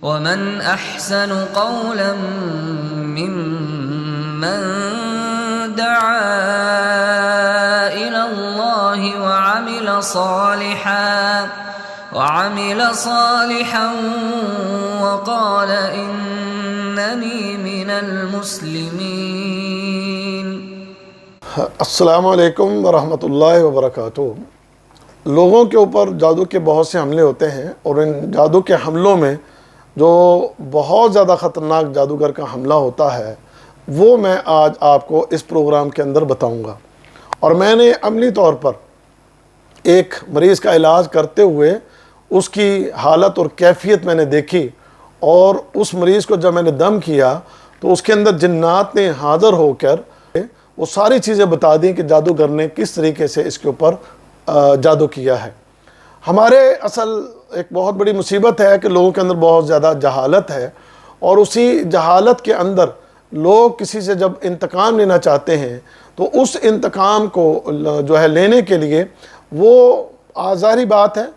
ومن احسن قولا ممن دعا الى الله وعمل صالحا وقال انني من المسلمين۔ السلام علیکم ورحمۃ اللہ وبرکاتہ۔ لوگوں کے اوپر جادو کے بہت سے حملے ہوتے ہیں، اور ان جادو کے حملوں میں جو بہت زیادہ خطرناک جادوگر کا حملہ ہوتا ہے وہ میں آج آپ کو اس پروگرام کے اندر بتاؤں گا۔ اور میں نے عملی طور پر ایک مریض کا علاج کرتے ہوئے اس کی حالت اور کیفیت میں نے دیکھی، اور اس مریض کو جب میں نے دم کیا تو اس کے اندر جنات نے حاضر ہو کر وہ ساری چیزیں بتا دیں کہ جادوگر نے کس طریقے سے اس کے اوپر جادو کیا ہے۔ ہمارے اصل ایک بہت بڑی مصیبت ہے کہ لوگوں کے اندر بہت زیادہ جہالت ہے، اور اسی جہالت کے اندر لوگ کسی سے جب انتقام لینا چاہتے ہیں تو اس انتقام کو جو ہے لینے کے لیے وہ ظاہری بات ہے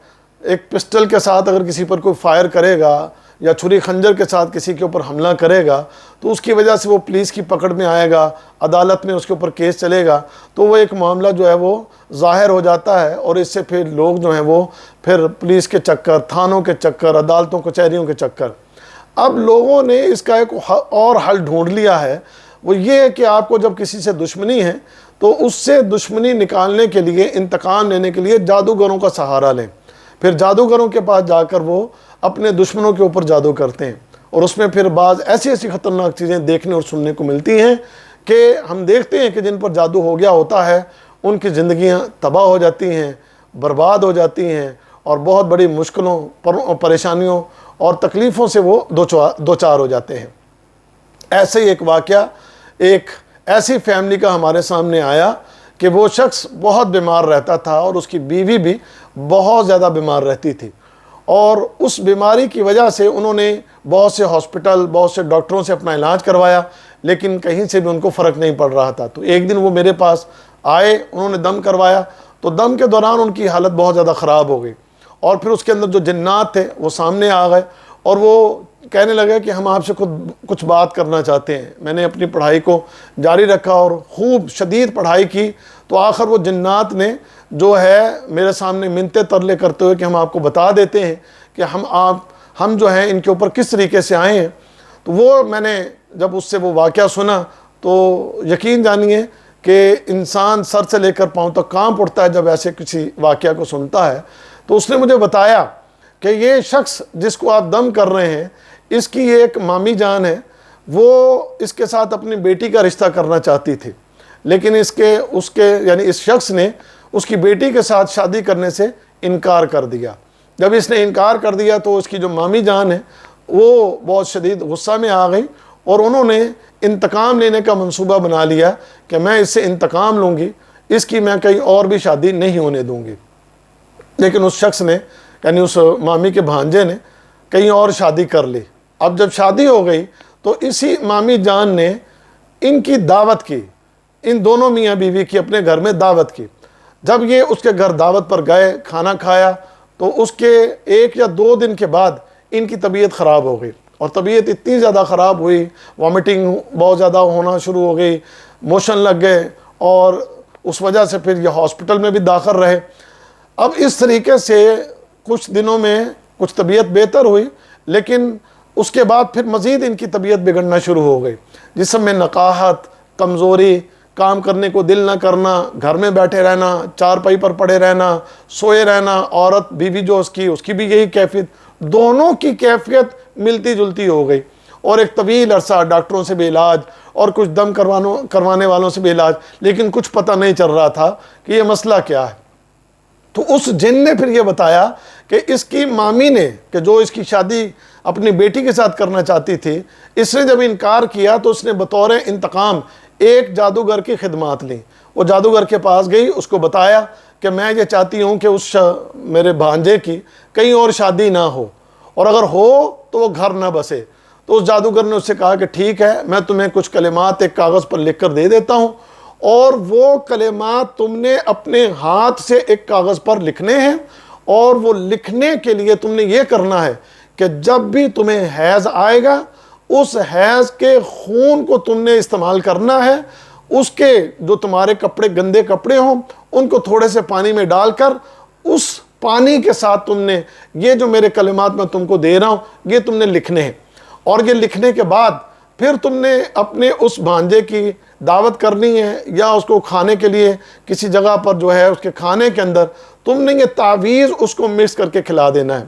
ایک پسٹل کے ساتھ اگر کسی پر کوئی فائر کرے گا یا چھری خنجر کے ساتھ کسی کے اوپر حملہ کرے گا تو اس کی وجہ سے وہ پولیس کی پکڑ میں آئے گا، عدالت میں اس کے اوپر کیس چلے گا، تو وہ ایک معاملہ جو ہے وہ ظاہر ہو جاتا ہے، اور اس سے پھر لوگ جو ہیں وہ پھر پولیس کے چکر، تھانوں کے چکر، عدالتوں کچہریوں کے چکر۔ اب لوگوں نے اس کا ایک اور حل ڈھونڈ لیا ہے، وہ یہ ہے کہ آپ کو جب کسی سے دشمنی ہے تو اس سے دشمنی نکالنے کے لیے، انتقام لینے کے لیے جادوگروں کا سہارا لیں۔ پھر جادوگروں کے پاس جا کر وہ اپنے دشمنوں کے اوپر جادو کرتے ہیں، اور اس میں پھر بعض ایسی خطرناک چیزیں دیکھنے اور سننے کو ملتی ہیں کہ ہم دیکھتے ہیں کہ جن پر جادو ہو گیا ہوتا ہے ان کی زندگیاں تباہ ہو جاتی ہیں، برباد ہو جاتی ہیں، اور بہت بڑی مشکلوں، پریشانیوں اور تکلیفوں سے وہ دوچار ہو جاتے ہیں۔ ایسے ہی ایک واقعہ ایک ایسی فیملی کا ہمارے سامنے آیا کہ وہ شخص بہت بیمار رہتا تھا، اور اس کی بیوی بھی بہت زیادہ بیمار رہتی تھی، اور اس بیماری کی وجہ سے انہوں نے بہت سے ہاسپٹل، بہت سے ڈاکٹروں سے اپنا علاج کروایا، لیکن کہیں سے بھی ان کو فرق نہیں پڑ رہا تھا۔ تو ایک دن وہ میرے پاس آئے، انہوں نے دم کروایا، تو دم کے دوران ان کی حالت بہت زیادہ خراب ہو گئی، اور پھر اس کے اندر جو جنات تھے وہ سامنے آ گئے، اور وہ کہنے لگے کہ ہم آپ سے کچھ بات کرنا چاہتے ہیں۔ میں نے اپنی پڑھائی کو جاری رکھا اور خوب شدید پڑھائی کی، تو آخر وہ جنات نے جو ہے میرے سامنے منتیں ترلے کرتے ہوئے کہ ہم آپ کو بتا دیتے ہیں کہ ہم جو ہیں ان کے اوپر کس طریقے سے آئے ہیں۔ تو وہ میں نے جب اس سے وہ واقعہ سنا تو یقین جانیے کہ انسان سر سے لے کر پاؤں تک کانپ اٹھتا ہے جب ایسے کسی واقعہ کو سنتا ہے۔ تو اس نے مجھے بتایا کہ یہ شخص جس کو آپ دم کر رہے ہیں اس کی ایک مامی جان ہے، وہ اس کے ساتھ اپنی بیٹی کا رشتہ کرنا چاہتی تھی، لیکن اس شخص نے اس کی بیٹی کے ساتھ شادی کرنے سے انکار کر دیا۔ جب اس نے انکار کر دیا تو اس کی جو مامی جان ہے وہ بہت شدید غصہ میں آ گئی، اور انہوں نے انتقام لینے کا منصوبہ بنا لیا کہ میں اس سے انتقام لوں گی، اس کی میں کہیں اور بھی شادی نہیں ہونے دوں گی۔ لیکن اس شخص نے، یعنی اس مامی کے بھانجے نے کہیں اور شادی کر لی۔ اب جب شادی ہو گئی تو اسی مامی جان نے ان کی دعوت کی، ان دونوں میاں بیوی کی اپنے گھر میں دعوت کی۔ جب یہ اس کے گھر دعوت پر گئے، کھانا کھایا، تو اس کے 1 یا 2 دن کے بعد ان کی طبیعت خراب ہو گئی، اور طبیعت اتنی زیادہ خراب ہوئی، وامٹنگ بہت زیادہ ہونا شروع ہو گئی، موشن لگ گئے، اور اس وجہ سے پھر یہ ہاسپٹل میں بھی داخل رہے۔ اب اس طریقے سے کچھ دنوں میں کچھ طبیعت بہتر ہوئی، لیکن اس کے بعد پھر مزید ان کی طبیعت بگڑنا شروع ہو گئی، جسم میں نقاہت، کمزوری، کام کرنے کو دل نہ کرنا، گھر میں بیٹھے رہنا، چارپائی پر پڑے رہنا، سوئے رہنا۔ عورت بیوی جو اس کی بھی یہی کیفیت، دونوں کی کیفیت ملتی جلتی ہو گئی، اور ایک طویل عرصہ ڈاکٹروں سے بھی علاج اور کچھ دم کروانے والوں سے بھی علاج، لیکن کچھ پتہ نہیں چل رہا تھا کہ یہ مسئلہ کیا ہے۔ تو اس جن نے پھر یہ بتایا کہ اس کی مامی نے، کہ جو اس کی شادی اپنی بیٹی کے ساتھ کرنا چاہتی تھی، اس نے جب انکار کیا تو اس نے بطور انتقام ایک جادوگر کی خدمات لی۔ وہ جادوگر کے پاس گئی، اس کو بتایا کہ میں یہ چاہتی ہوں کہ اس میرے بھانجے کی کہیں اور شادی نہ ہو، اور اگر ہو تو وہ گھر نہ بسے۔ تو اس جادوگر نے اس سے کہا کہ ٹھیک ہے، میں تمہیں کچھ کلمات ایک کاغذ پر لکھ کر دے دیتا ہوں، اور وہ کلمات تم نے اپنے ہاتھ سے ایک کاغذ پر لکھنے ہیں، اور وہ لکھنے کے لیے تم نے یہ کرنا ہے کہ جب بھی تمہیں حیض آئے گا اس حیض کے خون کو تم نے استعمال کرنا ہے، اس کے جو تمہارے کپڑے گندے کپڑے ہوں ان کو تھوڑے سے پانی میں ڈال کر اس پانی کے ساتھ تم نے یہ جو میرے کلمات میں تم کو دے رہا ہوں یہ تم نے لکھنے ہیں، اور یہ لکھنے کے بعد پھر تم نے اپنے اس بھانجے کی دعوت کرنی ہے، یا اس کو کھانے کے لیے کسی جگہ پر جو ہے اس کے کھانے کے اندر تم نے یہ تعویذ اس کو مکس کر کے کھلا دینا ہے۔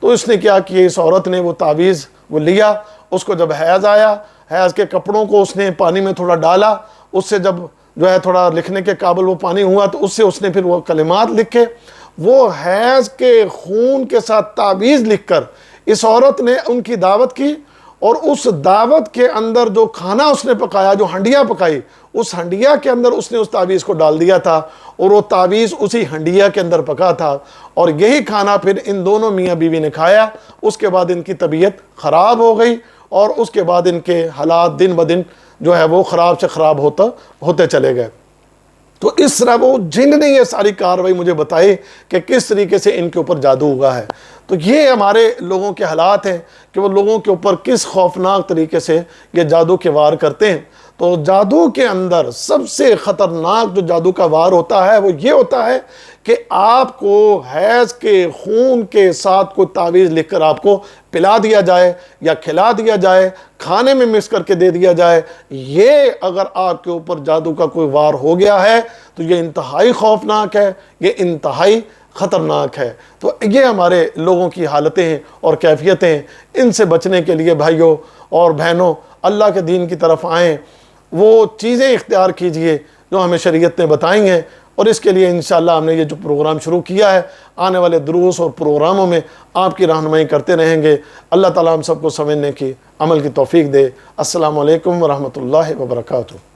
تو اس نے کیا کہ اس عورت نے وہ تعویذ وہ لیا، اس کو جب حیض آیا، حیض کے کپڑوں کو اس نے پانی میں تھوڑا ڈالا، اس سے جب جو ہے تھوڑا لکھنے کے قابل وہ پانی ہوا تو اس سے اس نے پھر وہ کلمات لکھے۔ وہ حیض کے خون کے ساتھ تعویذ لکھ کر اس عورت نے ان کی دعوت کی، اور اس دعوت کے اندر جو کھانا اس نے پکایا، جو ہنڈیا پکائی، اس ہنڈیا کے اندر اس نے اس تعویذ کو ڈال دیا تھا، اور وہ تعویذ اسی ہنڈیا کے اندر پکا تھا، اور یہی کھانا پھر ان دونوں میاں بیوی نے کھایا۔ اس کے بعد ان کی طبیعت خراب ہو گئی، اور اس کے بعد ان کے حالات دن بدن جو ہے وہ خراب سے خراب ہوتے چلے گئے۔ تو اس طرح وہ جن نے یہ ساری کاروائی مجھے بتائی کہ کس طریقے سے ان کے اوپر جادو ہوا ہے۔ تو یہ ہمارے لوگوں کے حالات ہیں کہ وہ لوگوں کے اوپر کس خوفناک طریقے سے یہ جادو کے وار کرتے ہیں۔ تو جادو کے اندر سب سے خطرناک جو جادو کا وار ہوتا ہے وہ یہ ہوتا ہے کہ آپ کو حیض کے خون کے ساتھ کوئی تعویذ لکھ کر آپ کو پلا دیا جائے یا کھلا دیا جائے، کھانے میں مکس کر کے دے دیا جائے۔ یہ اگر آپ کے اوپر جادو کا کوئی وار ہو گیا ہے تو یہ انتہائی خوفناک ہے، یہ انتہائی خطرناک ہے۔ تو یہ ہمارے لوگوں کی حالتیں ہیں اور کیفیتیں ہیں۔ ان سے بچنے کے لیے بھائیوں اور بہنوں اللہ کے دین کی طرف آئیں، وہ چیزیں اختیار کیجئے جو ہمیں شریعت نے بتائی ہیں، اور اس کے لیے انشاءاللہ ہم نے یہ جو پروگرام شروع کیا ہے آنے والے دروس اور پروگراموں میں آپ کی رہنمائی کرتے رہیں گے۔ اللہ تعالیٰ ہم سب کو سمجھنے کی، عمل کی توفیق دے۔ السلام علیکم ورحمۃ اللہ وبرکاتہ۔